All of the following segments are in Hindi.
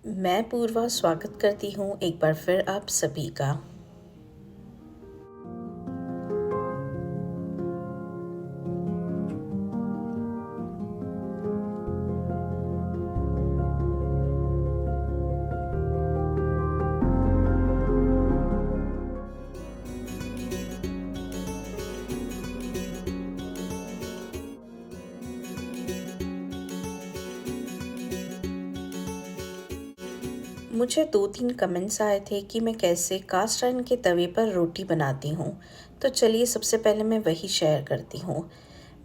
मैं पूर्वा स्वागत करती हूँ एक बार फिर आप सभी का। मुझे 2-3 कमेंट्स आए थे कि मैं कैसे कास्ट आयरन के तवे पर रोटी बनाती हूँ। तो चलिए सबसे पहले मैं वही शेयर करती हूँ।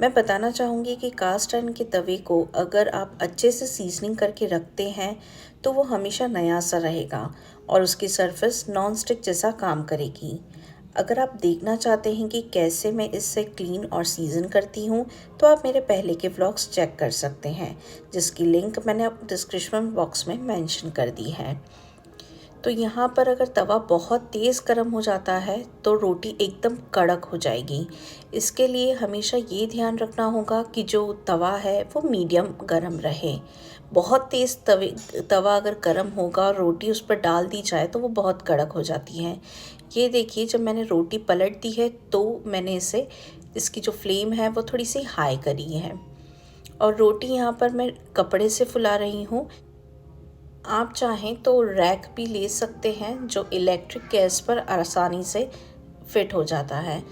मैं बताना चाहूँगी कि कास्ट आयरन के तवे को अगर आप अच्छे से सीजनिंग करके रखते हैं तो वो हमेशा नया सा रहेगा और उसकी सरफेस नॉन स्टिक जैसा काम करेगी। अगर आप देखना चाहते हैं कि कैसे मैं इससे क्लीन और सीज़न करती हूँ तो आप मेरे पहले के व्लॉग्स चेक कर सकते हैं, जिसकी लिंक मैंने अब डिस्क्रिप्शन बॉक्स में मेंशन कर दी है। तो यहाँ पर अगर तवा बहुत तेज़ गर्म हो जाता है तो रोटी एकदम कड़क हो जाएगी। इसके लिए हमेशा ये ध्यान रखना होगा कि जो तवा है वो मीडियम गर्म रहे। बहुत तेज़ तवा अगर गर्म होगा और रोटी उस पर डाल दी जाए तो वो बहुत कड़क हो जाती है। ये देखिए, जब मैंने रोटी पलट दी है तो मैंने इसकी जो फ्लेम है वो थोड़ी सी हाई करी है और रोटी यहाँ पर मैं कपड़े से फुला रही हूँ। आप चाहें तो रैक भी ले सकते हैं जो इलेक्ट्रिक गैस पर आसानी से फिट हो जाता है।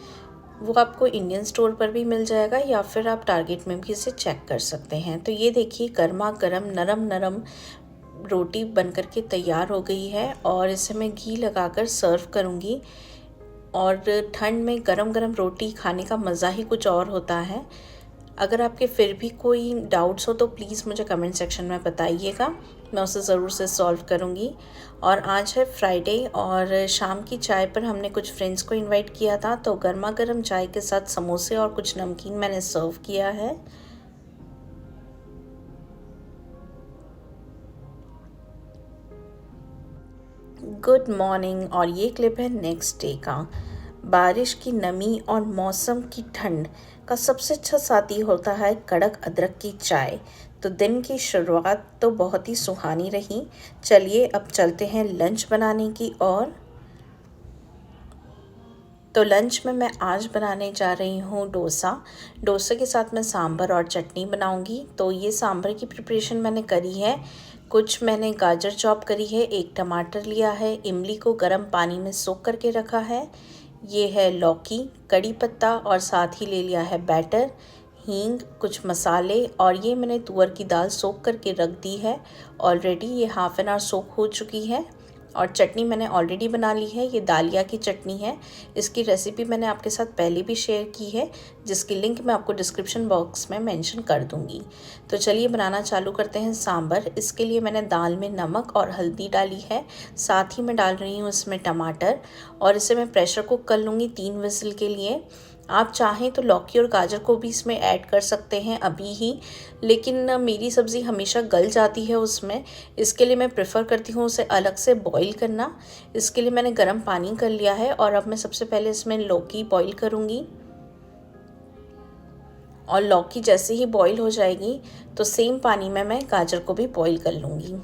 वो आपको इंडियन स्टोर पर भी मिल जाएगा या फिर आप टारगेट में भी इसे चेक कर सकते हैं। तो ये देखिए, गर्मा गर्म नरम नरम रोटी बनकर के तैयार हो गई है और इसे मैं घी लगाकर सर्व करूँगी। और ठंड में गरम गरम रोटी खाने का मज़ा ही कुछ और होता है। अगर आपके फिर भी कोई डाउट्स हो तो प्लीज़ मुझे कमेंट सेक्शन में बताइएगा, मैं उसे ज़रूर से सॉल्व करूँगी। और आज है फ्राइडे और शाम की चाय पर हमने कुछ फ्रेंड्स को इनवाइट किया था, तो गर्मा गर्म चाय के साथ समोसे और कुछ नमकीन मैंने सर्व किया है। Good morning. और ये क्लिप है नेक्स्ट डे का। बारिश की नमी और मौसम की ठंड का सबसे अच्छा साथी होता है कड़क अदरक की चाय। तो दिन की शुरुआत तो बहुत ही सुहानी रही। चलिए अब चलते हैं लंच बनाने की ओर। तो लंच में मैं आज बनाने जा रही हूँ डोसा के साथ मैं सांभर और चटनी बनाऊँगी। तो ये सांभर की प्रिपरेशन मैंने करी है। कुछ मैंने गाजर चॉप करी है, एक टमाटर लिया है, इमली को गर्म पानी में सोख करके रखा है, ये है लौकी, कड़ी पत्ता और साथ ही ले लिया है बैटर, हींग, कुछ मसाले और ये मैंने तुअर की दाल सोख करके रख दी है ऑलरेडी। ये हाफ़ एन आवर सोख हो चुकी है। और चटनी मैंने ऑलरेडी बना ली है, ये दालिया की चटनी है। इसकी रेसिपी मैंने आपके साथ पहले भी शेयर की है, जिसकी लिंक मैं आपको डिस्क्रिप्शन बॉक्स में मेंशन कर दूंगी। तो चलिए बनाना चालू करते हैं सांभर। इसके लिए मैंने दाल में नमक और हल्दी डाली है, साथ ही मैं डाल रही हूँ इसमें टमाटर और इसे मैं प्रेशर कुक कर लूँगी 3 विजिल के लिए। आप चाहें तो लौकी और गाजर को भी इसमें ऐड कर सकते हैं अभी ही, लेकिन मेरी सब्ज़ी हमेशा गल जाती है उसमें। इसके लिए मैं प्रेफर करती हूँ उसे अलग से बॉईल करना। इसके लिए मैंने गर्म पानी कर लिया है और अब मैं सबसे पहले इसमें लौकी बॉईल करूँगी। और लौकी जैसे ही बॉईल हो जाएगी तो सेम पानी में मैं गाजर को भी बॉईल कर लूँगी।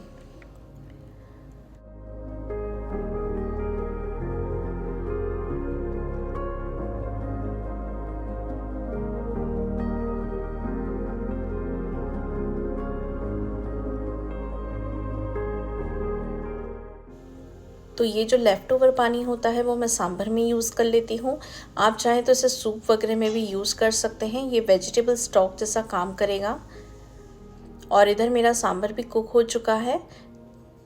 तो ये जो लेफ़्ट ओवर पानी होता है वो मैं सांभर में यूज़ कर लेती हूँ। आप चाहें तो इसे सूप वगैरह में भी यूज़ कर सकते हैं, ये वेजिटेबल स्टॉक जैसा काम करेगा। और इधर मेरा सांभर भी कुक हो चुका है,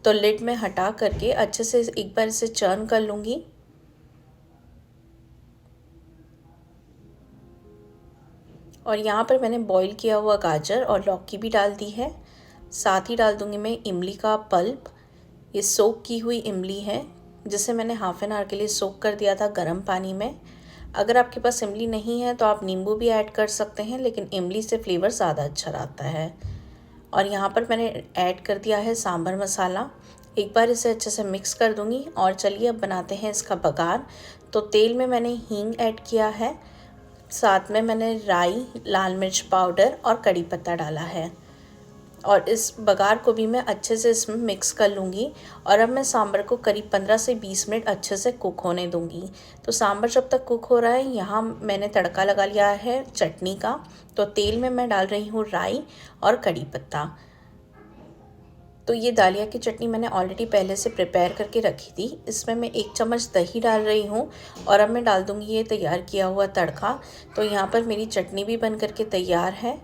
तो लिड में हटा करके अच्छे से एक बार इसे चर्न कर लूँगी। और यहाँ पर मैंने बॉईल किया हुआ गाजर और लौकी भी डाल दी है। साथ ही डाल दूँगी मैं इमली का पल्प। ये सोक की हुई इमली है, जिसे मैंने हाफ़ एन आवर के लिए सोक कर दिया था गर्म पानी में। अगर आपके पास इमली नहीं है तो आप नींबू भी ऐड कर सकते हैं, लेकिन इमली से फ्लेवर ज़्यादा अच्छा आता है। और यहाँ पर मैंने ऐड कर दिया है सांभर मसाला। एक बार इसे अच्छे से मिक्स कर दूँगी और चलिए अब बनाते हैं इसका बघार। तो तेल में मैंने हींग ऐड किया है, साथ में मैंने राई, लाल मिर्च पाउडर और कड़ी पत्ता डाला है। और इस बघार को भी मैं अच्छे से इसमें मिक्स कर लूँगी। और अब मैं सांभर को करीब 15 से 20 मिनट अच्छे से कुक होने दूँगी। तो सांभर जब तक कुक हो रहा है, यहाँ मैंने तड़का लगा लिया है चटनी का। तो तेल में मैं डाल रही हूँ राई और कड़ी पत्ता। तो ये दालिया की चटनी मैंने ऑलरेडी पहले से प्रिपेयर करके रखी थी। इसमें मैं 1 चम्मच दही डाल रही हूँ और अब मैं डाल दूँगी ये तैयार किया हुआ तड़का। तो यहाँ पर मेरी चटनी भी बन करके तैयार है।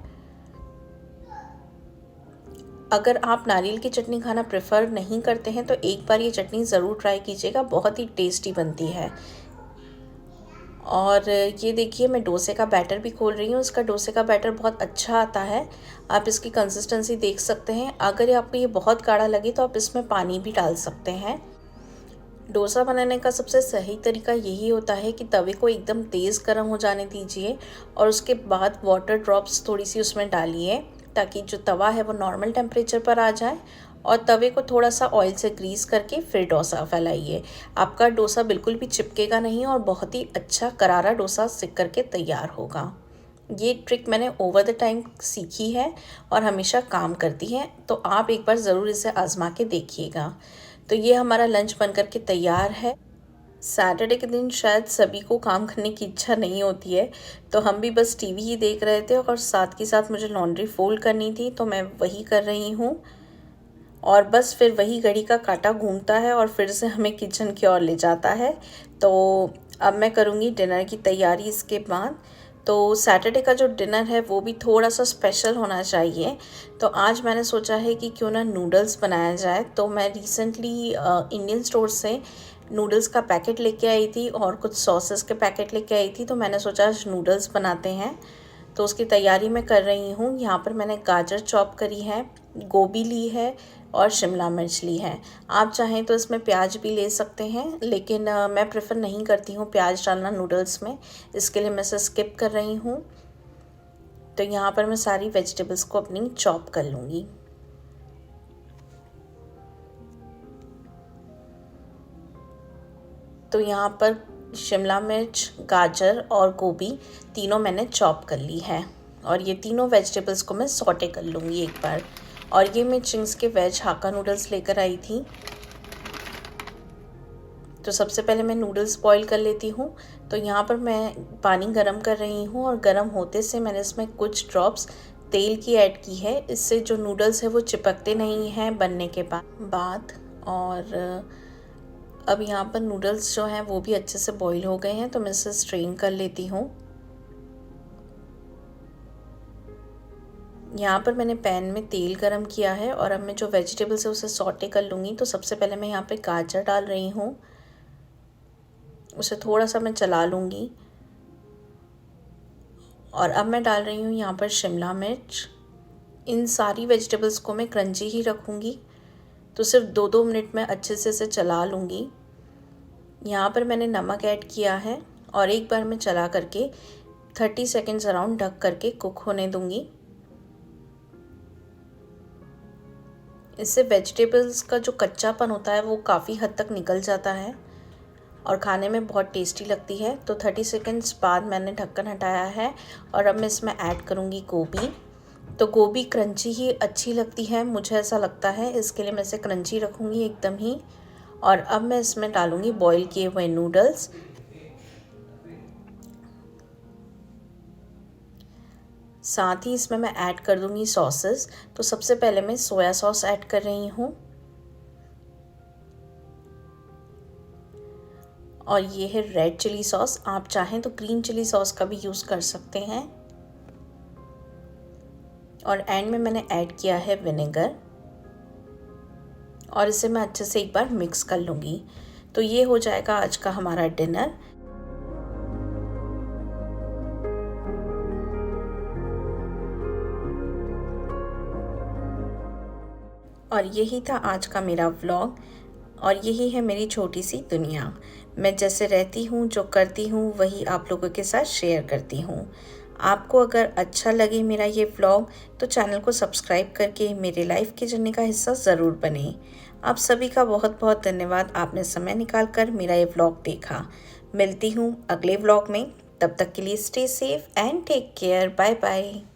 अगर आप नारियल की चटनी खाना प्रेफर नहीं करते हैं तो एक बार ये चटनी ज़रूर ट्राई कीजिएगा, बहुत ही टेस्टी बनती है। और ये देखिए मैं डोसे का बैटर भी खोल रही हूँ। इसका डोसे का बैटर बहुत अच्छा आता है, आप इसकी कंसिस्टेंसी देख सकते हैं। अगर आपको ये बहुत गाढ़ा लगे तो आप इसमें पानी भी डाल सकते हैं। डोसा बनाने का सबसे सही तरीका यही होता है कि तवे को एकदम तेज़ गर्म हो जाने दीजिए और उसके बाद वाटर ड्रॉप्स थोड़ी सी उसमें डालिए, ताकि जो तवा है वो नॉर्मल टेम्परेचर पर आ जाए। और तवे को थोड़ा सा ऑयल से ग्रीस करके फिर डोसा फैलाइए। आपका डोसा बिल्कुल भी चिपकेगा नहीं और बहुत ही अच्छा करारा डोसा सिक करके तैयार होगा। ये ट्रिक मैंने ओवर द टाइम सीखी है और हमेशा काम करती है, तो आप एक बार ज़रूर इसे आजमा के देखिएगा। तो ये हमारा लंच बन कर के तैयार है। सैटरडे के दिन शायद सभी को काम करने की इच्छा नहीं होती है, तो हम भी बस टीवी ही देख रहे थे और साथ के साथ मुझे लॉन्ड्री फोल्ड करनी थी, तो मैं वही कर रही हूँ। और बस फिर वही घड़ी का कांटा घूमता है और फिर से हमें किचन की ओर ले जाता है। तो अब मैं करूँगी डिनर की तैयारी इसके बाद। तो सैटरडे का जो डिनर है वो भी थोड़ा सा स्पेशल होना चाहिए। तो आज मैंने सोचा है कि क्यों ना नूडल्स बनाया जाए। तो मैं रिसेंटली इंडियन स्टोर से नूडल्स का पैकेट लेके आई थी और कुछ सॉसेस के पैकेट लेके आई थी। तो मैंने सोचा आज नूडल्स बनाते हैं, तो उसकी तैयारी मैं कर रही हूँ। यहाँ पर मैंने गाजर चॉप करी है, गोभी ली है और शिमला मिर्च ली है। आप चाहें तो इसमें प्याज भी ले सकते हैं, लेकिन मैं प्रेफर नहीं करती हूँ प्याज डालना नूडल्स में, इसके लिए मैं इसे स्किप कर रही हूँ। तो यहाँ पर मैं सारी वेजिटेबल्स को अपनी चॉप कर लूँगी। तो यहाँ पर शिमला मिर्च, गाजर और गोभी तीनों मैंने चॉप कर ली है और ये तीनों वेजिटेबल्स को मैं सॉटे कर लूँगी एक बार। और ये मैं चिंग्स के वेज हाक्का नूडल्स लेकर आई थी। तो सबसे पहले मैं नूडल्स बॉईल कर लेती हूँ। तो यहाँ पर मैं पानी गरम कर रही हूँ और गरम होते से मैंने इसमें कुछ ड्रॉप्स तेल की ऐड की है। इससे जो नूडल्स है वो चिपकते नहीं हैं बनने के बाद। और अब यहाँ पर नूडल्स जो हैं वो भी अच्छे से बॉईल हो गए हैं, तो मैं इसे स्ट्रेन कर लेती हूँ। यहाँ पर मैंने पैन में तेल गरम किया है और अब मैं जो वेजिटेबल्स है उसे सॉटे कर लूँगी। तो सबसे पहले मैं यहाँ पे गाजर डाल रही हूँ, उसे थोड़ा सा मैं चला लूँगी। और अब मैं डाल रही हूँ यहाँ पर शिमला मिर्च। इन सारी वेजिटेबल्स को मैं क्रंची ही रखूँगी, तो सिर्फ 2-2 मिनट में अच्छे से इसे चला लूँगी। यहाँ पर मैंने नमक ऐड किया है और एक बार मैं चला करके 30 सेकेंड्स अराउंड ढक करके कुक होने दूँगी। इससे वेजिटेबल्स का जो कच्चापन होता है वो काफ़ी हद तक निकल जाता है और खाने में बहुत टेस्टी लगती है। तो 30 सेकेंड्स बाद मैंने ढक्कन हटाया है और अब मैं इसमें ऐड करूँगी गोभी। तो गोभी क्रंची ही अच्छी लगती है, मुझे ऐसा लगता है, इसके लिए मैं इसे क्रंची रखूँगी एकदम ही। और अब मैं इसमें डालूँगी बॉईल किए हुए नूडल्स। साथ ही इसमें मैं ऐड कर दूँगी सॉसेस। तो सबसे पहले मैं सोया सॉस ऐड कर रही हूँ और ये है रेड चिली सॉस। आप चाहें तो ग्रीन चिली सॉस का भी यूज़ कर सकते हैं। और एंड में मैंने ऐड किया है विनेगर और इसे मैं अच्छे से एक बार मिक्स कर लूँगी। तो ये हो जाएगा आज का हमारा डिनर। और यही था आज का मेरा व्लॉग और यही है मेरी छोटी सी दुनिया। मैं जैसे रहती हूँ, जो करती हूँ, वही आप लोगों के साथ शेयर करती हूँ। आपको अगर अच्छा लगे मेरा ये व्लॉग तो चैनल को सब्सक्राइब करके मेरे लाइफ की जर्नी का हिस्सा ज़रूर बने। आप सभी का बहुत बहुत धन्यवाद, आपने समय निकाल कर मेरा ये व्लॉग देखा। मिलती हूँ अगले व्लॉग में, तब तक के लिए stay safe and take care. Bye bye.